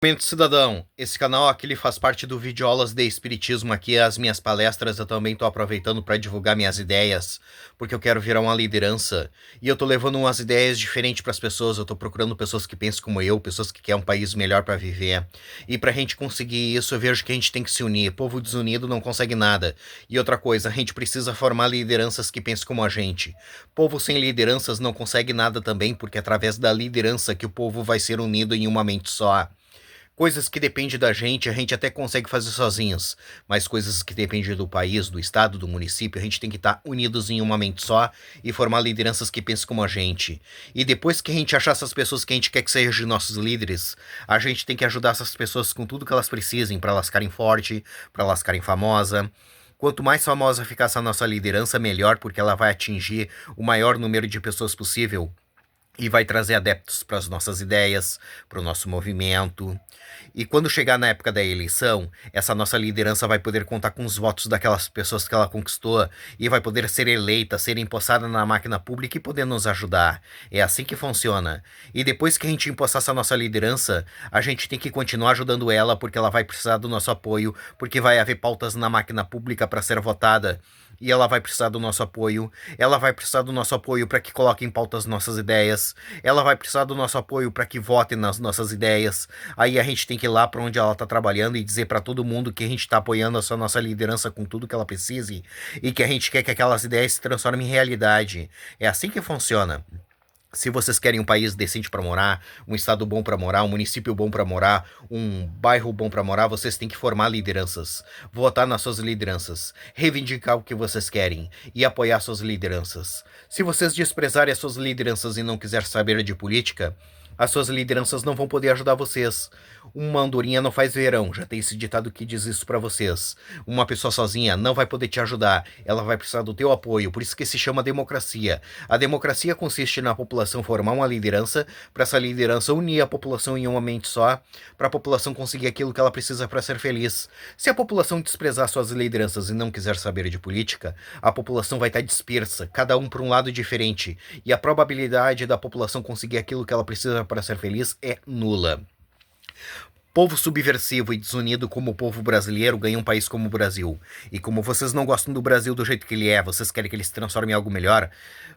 Momento Cidadão, esse canal aqui ele faz parte do Videoaulas de Espiritismo. Aqui as minhas palestras eu também tô aproveitando para divulgar minhas ideias, porque eu quero virar uma liderança e eu tô levando umas ideias diferentes para as pessoas. Eu tô procurando pessoas que pensam como eu, pessoas que querem um país melhor para viver. E pra gente conseguir isso, eu vejo que a gente tem que se unir. Povo desunido não consegue nada. E outra coisa, a gente precisa formar lideranças que pensem como a gente. Povo sem lideranças não consegue nada também, porque é através da liderança que o povo vai ser unido em uma mente só. Coisas que dependem da gente, a gente até consegue fazer sozinhos, mas coisas que dependem do país, do estado, do município, a gente tem que estar unidos em uma mente só e formar lideranças que pensem como a gente. E depois que a gente achar essas pessoas que a gente quer que sejam nossos líderes, a gente tem que ajudar essas pessoas com tudo que elas precisem para elas ficarem fortes, para elas ficarem famosas. Quanto mais famosa ficar essa nossa liderança, melhor, porque ela vai atingir o maior número de pessoas possível e vai trazer adeptos para as nossas ideias, para o nosso movimento. E quando chegar na época da eleição, essa nossa liderança vai poder contar com os votos daquelas pessoas que ela conquistou e vai poder ser eleita, ser empossada na máquina pública e poder nos ajudar. É assim que funciona. E depois que a gente empossar essa nossa liderança, a gente tem que continuar ajudando ela porque ela vai precisar do nosso apoio, porque vai haver pautas na máquina pública para ser votada. E ela vai precisar do nosso apoio. Ela vai precisar do nosso apoio para que coloque em pauta as nossas ideias. Ela vai precisar do nosso apoio para que vote nas nossas ideias. Aí a gente tem que ir lá para onde ela está trabalhando e dizer para todo mundo que a gente está apoiando essa nossa liderança com tudo que ela precise e que a gente quer que aquelas ideias se transformem em realidade. É assim que funciona. Se vocês querem um país decente para morar, um estado bom para morar, um município bom para morar, um bairro bom para morar, vocês têm que formar lideranças, votar nas suas lideranças, reivindicar o que vocês querem e apoiar suas lideranças. Se vocês desprezarem as suas lideranças e não quiserem saber de política, as suas lideranças não vão poder ajudar vocês. Uma andorinha não faz verão, já tem esse ditado que diz isso para vocês. Uma pessoa sozinha não vai poder te ajudar, ela vai precisar do teu apoio, por isso que se chama democracia. A democracia consiste na população formar uma liderança, para essa liderança unir a população em uma mente só, para a população conseguir aquilo que ela precisa para ser feliz. Se a população desprezar suas lideranças e não quiser saber de política, a população vai estar dispersa, cada um para um lado diferente, e a probabilidade da população conseguir aquilo que ela precisa para ser feliz é nula. Povo subversivo e desunido como o povo brasileiro ganha um país como o Brasil. E como vocês não gostam do Brasil do jeito que ele é, vocês querem que ele se transforme em algo melhor,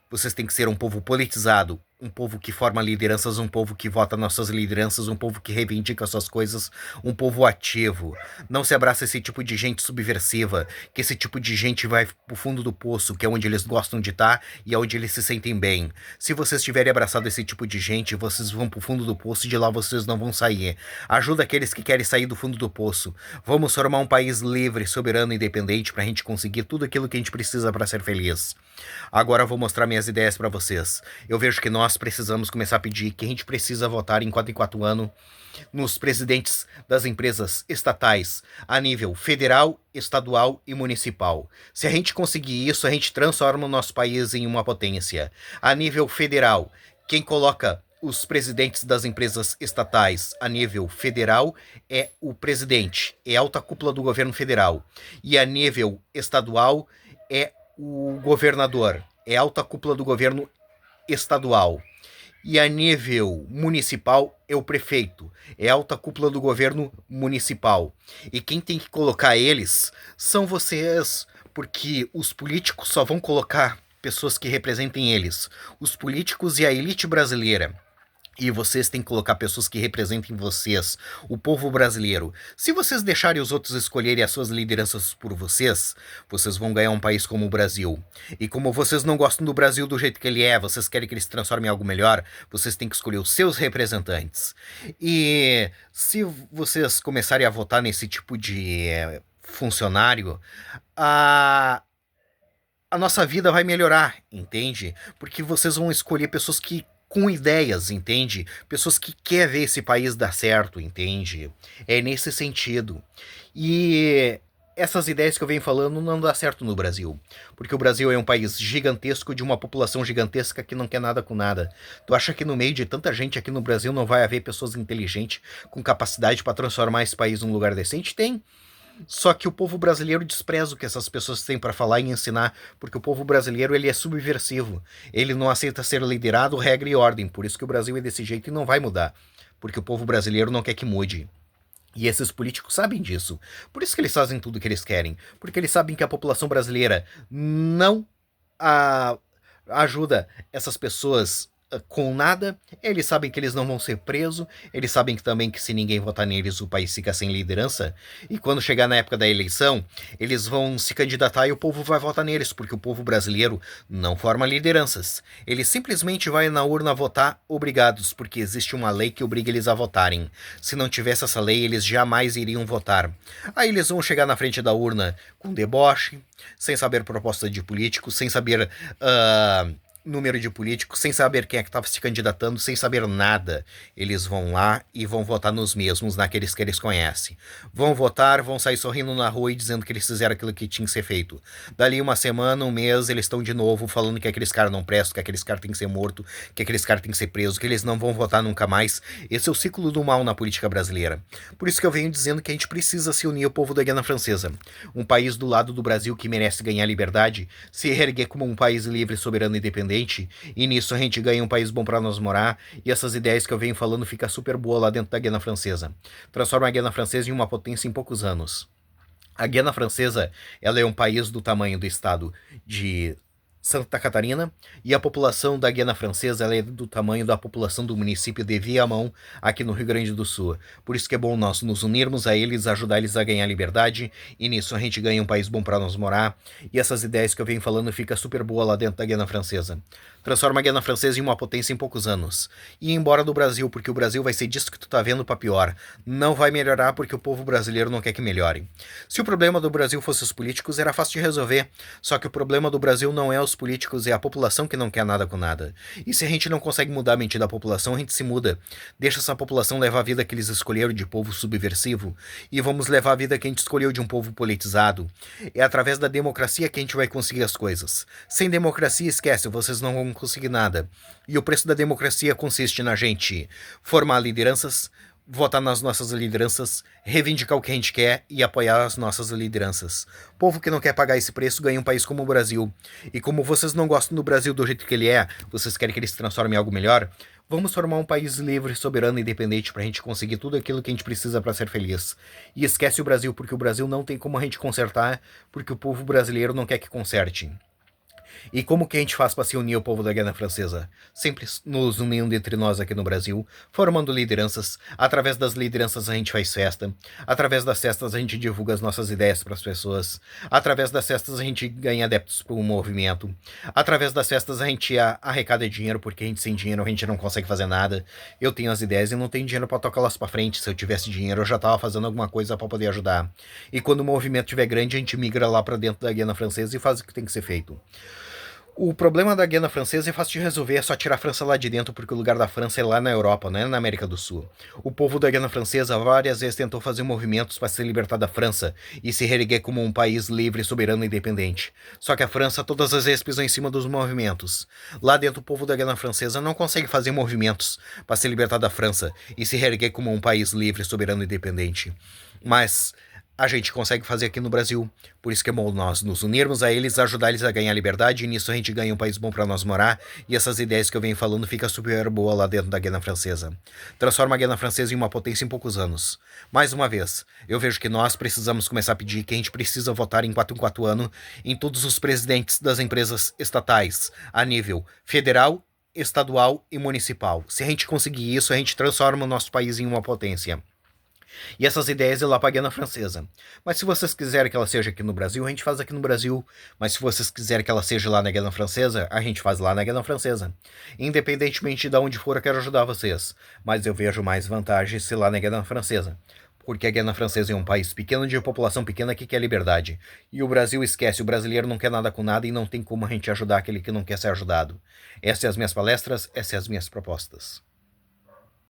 vocês têm que ser um povo politizado, um povo que forma lideranças, um povo que vota nas suas lideranças, um povo que reivindica suas coisas, um povo ativo. Não se abraça esse tipo de gente subversiva, que esse tipo de gente vai pro fundo do poço, que é onde eles gostam de estar e é onde eles se sentem bem. Se vocês tiverem abraçado esse tipo de gente, vocês vão pro fundo do poço e de lá vocês não vão sair. Ajuda aqueles que querem sair do fundo do poço. Vamos formar um país livre, soberano e independente pra gente conseguir tudo aquilo que a gente precisa para ser feliz. Agora eu vou mostrar minhas ideias para vocês. Eu vejo que nós precisamos começar a pedir que a gente precisa votar em 4 anos nos presidentes das empresas estatais a nível federal, estadual e municipal. Se a gente conseguir isso, a gente transforma o nosso país em uma potência. A nível federal, quem coloca os presidentes das empresas estatais a nível federal é o presidente, é a alta cúpula do governo federal. E a nível estadual é o governador, é a alta cúpula do governo estadual. E a nível municipal é o prefeito, é a alta cúpula do governo municipal. E quem tem que colocar eles são vocês, porque os políticos só vão colocar pessoas que representem eles. Os políticos e a elite brasileira. E vocês têm que colocar pessoas que representem vocês, o povo brasileiro. Se vocês deixarem os outros escolherem as suas lideranças por vocês, vocês vão ganhar um país como o Brasil. E como vocês não gostam do Brasil do jeito que ele é, vocês querem que ele se transforme em algo melhor, vocês têm que escolher os seus representantes. E se vocês começarem a votar nesse tipo de funcionário, a nossa vida vai melhorar, entende? Porque vocês vão escolher pessoas que com ideias, entende? Pessoas que querem ver esse país dar certo, entende? É nesse sentido. E essas ideias que eu venho falando não dá certo no Brasil. Porque o Brasil é um país gigantesco de uma população gigantesca que não quer nada com nada. Tu acha que no meio de tanta gente aqui no Brasil não vai haver pessoas inteligentes com capacidade para transformar esse país num lugar decente? Tem. Só que o povo brasileiro despreza o que essas pessoas têm para falar e ensinar, porque o povo brasileiro ele é subversivo. Ele não aceita ser liderado, regra e ordem. Por isso que o Brasil é desse jeito e não vai mudar. porque o povo brasileiro não quer que mude. E esses políticos sabem disso. Por isso que eles fazem tudo o que eles querem. Porque eles sabem que a população brasileira não a- ajuda essas pessoas com nada. Eles sabem que eles não vão ser presos. Eles sabem que também que se ninguém votar neles, o país fica sem liderança. E quando chegar na época da eleição, eles vão se candidatar e o povo vai votar neles, porque o povo brasileiro não forma lideranças. Ele simplesmente vai na urna votar obrigados, porque existe uma lei que obriga eles a votarem. Se não tivesse essa lei, eles jamais iriam votar. Aí eles vão chegar na frente da urna com deboche, sem saber proposta de político, sem saber número de políticos, sem saber quem é que estava se candidatando, sem saber nada. Eles vão lá e vão votar nos mesmos, naqueles que eles conhecem. Vão votar, vão sair sorrindo na rua e dizendo que eles fizeram aquilo que tinha que ser feito. Dali uma semana, um mês, eles estão de novo falando que aqueles caras não prestam, que aqueles caras têm que ser mortos, que aqueles caras têm que ser presos, que eles não vão votar nunca mais. Esse é o ciclo do mal na política brasileira. Por isso que eu venho dizendo que a gente precisa se unir ao povo da Guiana Francesa. Um país do lado do Brasil que merece ganhar liberdade, se erguer como um país livre, soberano e independente, e nisso a gente ganha um país bom para nós morar, e essas ideias que eu venho falando fica super boa lá dentro da Guiana Francesa. Transforma a Guiana Francesa em uma potência em poucos anos. A Guiana Francesa, ela é um país do tamanho do estado de Santa Catarina, e a população da Guiana Francesa ela é do tamanho da população do município de Viamão, aqui no Rio Grande do Sul. Por isso que é bom nós nos unirmos a eles, ajudar eles a ganhar liberdade, e nisso a gente ganha um país bom para nós morar, e essas ideias que eu venho falando fica super boa lá dentro da Guiana Francesa. Transforma a Guiana Francesa em uma potência em poucos anos. E ir embora do Brasil, porque o Brasil vai ser disso que tu tá vendo pra pior. Não vai melhorar porque o povo brasileiro não quer que melhore. Se o problema do Brasil fosse os políticos, era fácil de resolver. Só que o problema do Brasil não é os políticos, é a população que não quer nada com nada. E se a gente não consegue mudar a mente da população, a gente se muda. Deixa essa população levar a vida que eles escolheram de povo subversivo. E vamos levar a vida que a gente escolheu de um povo politizado. É através da democracia que a gente vai conseguir as coisas. Sem democracia, esquece, vocês não vão conseguir nada. E o preço da democracia consiste na gente formar lideranças, votar nas nossas lideranças, reivindicar o que a gente quer e apoiar as nossas lideranças. Povo que não quer pagar esse preço ganha um país como o Brasil. E como vocês não gostam do Brasil do jeito que ele é, vocês querem que ele se transforme em algo melhor, vamos formar um país livre, soberano e independente pra gente conseguir tudo aquilo que a gente precisa para ser feliz. E esquece o Brasil, porque o Brasil não tem como a gente consertar, porque o povo brasileiro não quer que conserte. E como que a gente faz para se unir ao povo da Guiana Francesa? Sempre nos unindo entre nós aqui no Brasil, formando lideranças. Através das lideranças a gente faz festa. Através das festas a gente divulga as nossas ideias para as pessoas. Através das festas a gente ganha adeptos para o movimento. Através das festas a gente arrecada dinheiro, porque a gente sem dinheiro a gente não consegue fazer nada. Eu tenho as ideias e não tenho dinheiro para tocá-las para frente. Se eu tivesse dinheiro eu já estava fazendo alguma coisa para poder ajudar. E quando o movimento estiver grande a gente migra lá para dentro da Guiana Francesa e faz o que tem que ser feito. O problema da Guiana Francesa é fácil de resolver, é só tirar a França lá de dentro, porque o lugar da França é lá na Europa, não é na América do Sul. O povo da Guiana Francesa várias vezes tentou fazer movimentos para se libertar da França e se reerguer como um país livre, soberano e independente. Só que a França todas as vezes pisou em cima dos movimentos. Lá dentro o povo da Guiana Francesa não consegue fazer movimentos para se libertar da França e se reerguer como um país livre, soberano e independente. Mas a gente consegue fazer aqui no Brasil. Por isso que é bom nós nos unirmos a eles, ajudar eles a ganhar liberdade, e nisso a gente ganha um país bom para nós morar, e essas ideias que eu venho falando fica super boa lá dentro da Guiana Francesa. Transforma a Guiana Francesa em uma potência em poucos anos. Mais uma vez, eu vejo que nós precisamos começar a pedir que a gente precisa votar em 4 anos em todos os presidentes das empresas estatais, a nível federal, estadual e municipal. Se a gente conseguir isso, a gente transforma o nosso país em uma potência. E essas ideias é lá pra Guiana Francesa. Mas se vocês quiserem que ela seja aqui no Brasil, a gente faz aqui no Brasil. Mas se vocês quiserem que ela seja lá na Guiana Francesa, a gente faz lá na Guiana Francesa. Independentemente de onde for, eu quero ajudar vocês. Mas eu vejo mais vantagem se lá na Guiana Francesa. Porque a Guiana Francesa é um país pequeno de população pequena que quer liberdade. E o Brasil esquece, o brasileiro não quer nada com nada e não tem como a gente ajudar aquele que não quer ser ajudado. Essas são as minhas palestras, essas são as minhas propostas.